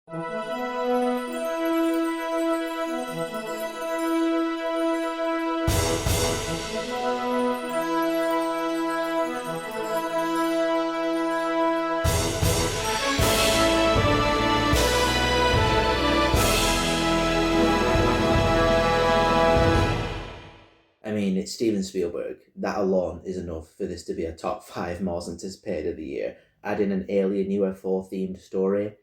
I mean, it's Steven Spielberg. That alone is enough for this to be a top five most anticipated of the year. Add in an alien UFO themed story,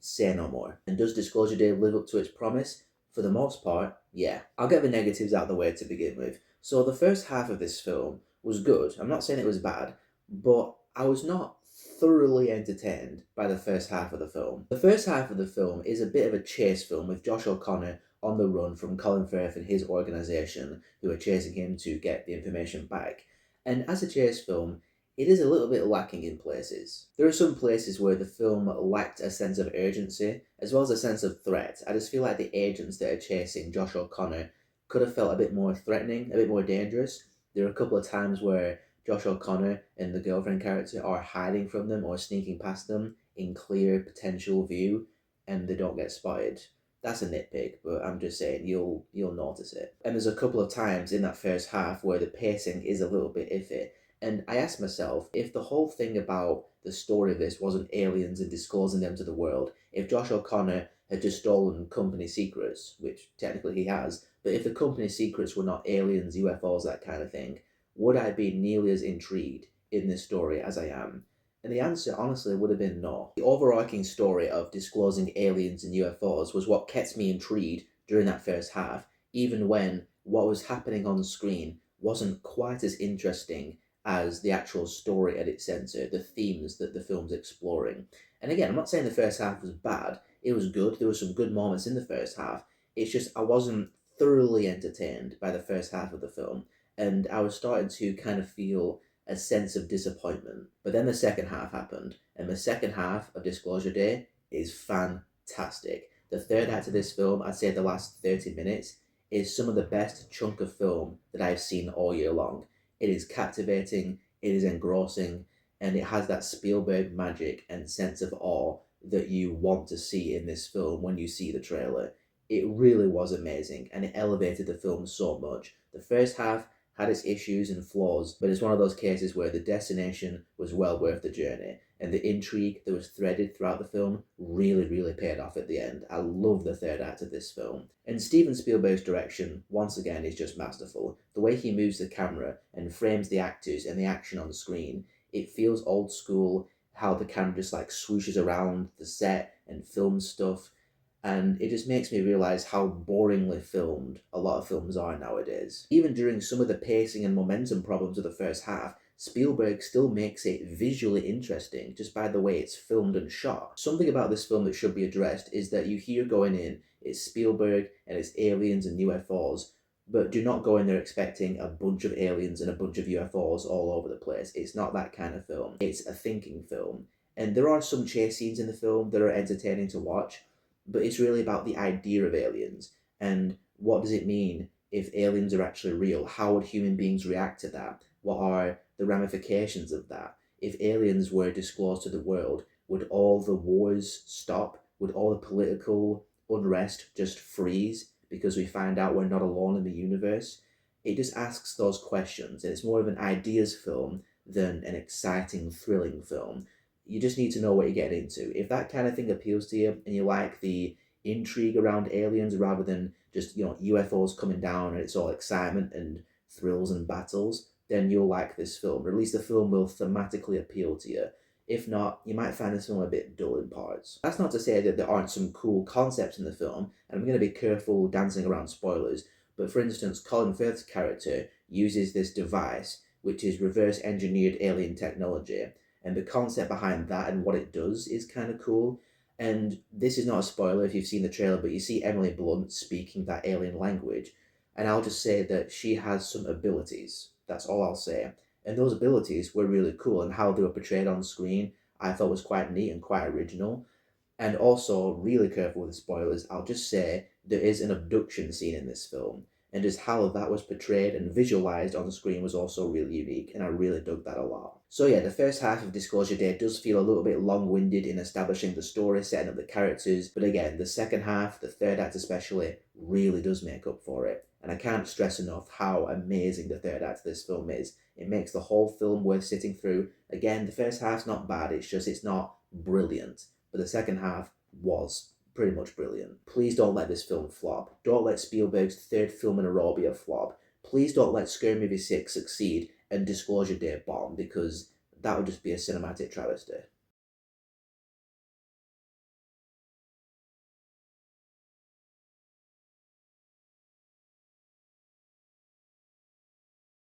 say no more. And does Disclosure Day live up to its promise? For the most part, yeah. I'll get the negatives out of the way to begin with. So the first half of this film was good. I'm not saying it was bad, but I was not thoroughly entertained by the first half of the film. The first half of the film is a bit of a chase film with Josh O'Connor on the run from Colin Firth and his organisation who are chasing him to get the information back. And as a chase film, it is a little bit lacking in places. There are some places where the film lacked a sense of urgency as well as a sense of threat. I just feel like the agents that are chasing Josh O'Connor could have felt a bit more threatening, a bit more dangerous. There are a couple of times where Josh O'Connor and the girlfriend character are hiding from them or sneaking past them in clear potential view and they don't get spotted. That's a nitpick, but I'm just saying you'll notice it. And there's a couple of times in that first half where the pacing is a little bit iffy. And I asked myself, if the whole thing about the story of this wasn't aliens and disclosing them to the world, if Josh O'Connor had just stolen company secrets, which technically he has, but if the company secrets were not aliens, UFOs, that kind of thing, would I be nearly as intrigued in this story as I am? And the answer, honestly, would have been no. The overarching story of disclosing aliens and UFOs was what kept me intrigued during that first half, even when what was happening on screen wasn't quite as interesting as the actual story at its centre, the themes that the film's exploring. And again, I'm not saying the first half was bad, it was good, there were some good moments in the first half. It's just I wasn't thoroughly entertained by the first half of the film, and I was starting to kind of feel a sense of disappointment. But then the second half happened, and the second half of Disclosure Day is fantastic. The third act of this film, I'd say the last 30 minutes, is some of the best chunk of film that I've seen all year long. It is captivating, it is engrossing, and it has that Spielberg magic and sense of awe that you want to see in this film when you see the trailer. It really was amazing, and it elevated the film so much. The first half had its issues and flaws, but it's one of those cases where the destination was well worth the journey, and the intrigue that was threaded throughout the film really paid off at the end. I love the third act of this film. And Steven Spielberg's direction, once again, is just masterful. The way he moves the camera and frames the actors and the action on the screen, it feels old school, how the camera just like swooshes around the set and films stuff. And it just makes me realize how boringly filmed a lot of films are nowadays. Even during some of the pacing and momentum problems of the first half, Spielberg still makes it visually interesting just by the way it's filmed and shot. Something about this film that should be addressed is that you hear going in, it's Spielberg and it's aliens and UFOs, but do not go in there expecting a bunch of aliens and a bunch of UFOs all over the place. It's not that kind of film. It's a thinking film. And there are some chase scenes in the film that are entertaining to watch, but it's really about the idea of aliens and what does it mean if aliens are actually real? How would human beings react to that? What are the ramifications of that? If aliens were disclosed to the world, would all the wars stop? Would all the political unrest just freeze because we find out we're not alone in the universe? It just asks those questions, and it's more of an ideas film than an exciting, thrilling film. You just need to know what you're getting into. If that kind of thing appeals to you and you like the intrigue around aliens rather than just, UFOs coming down and it's all excitement and thrills and battles, then you'll like this film. Or at least the film will thematically appeal to you. If not, you might find this film a bit dull in parts. That's not to say that there aren't some cool concepts in the film, and I'm going to be careful dancing around spoilers, but for instance, Colin Firth's character uses this device, which is reverse engineered alien technology, and the concept behind that and what it does is kind of cool. And this is not a spoiler if you've seen the trailer, but you see Emily Blunt speaking that alien language, and I'll just say that she has some abilities. That's all I'll say. And those abilities were really cool, and how they were portrayed on screen I thought was quite neat and quite original. And also, really careful with the spoilers, I'll just say there is an abduction scene in this film. and just how that was portrayed and visualized on screen was also really unique, and I really dug that a lot. So yeah, the first half of Disclosure Day does feel a little bit long-winded in establishing the story, setting up the characters, but again, the second half, the third act especially, really does make up for it. And I can't stress enough how amazing the third act of this film is. It makes the whole film worth sitting through. Again, the first half's not bad, it's not brilliant, but the second half was pretty much brilliant. Please don't let this film flop. Don't let Spielberg's third film in a row be a flop. Please don't let Scary Movie 6 succeed and Disclosure Day bomb, because that would just be a cinematic travesty.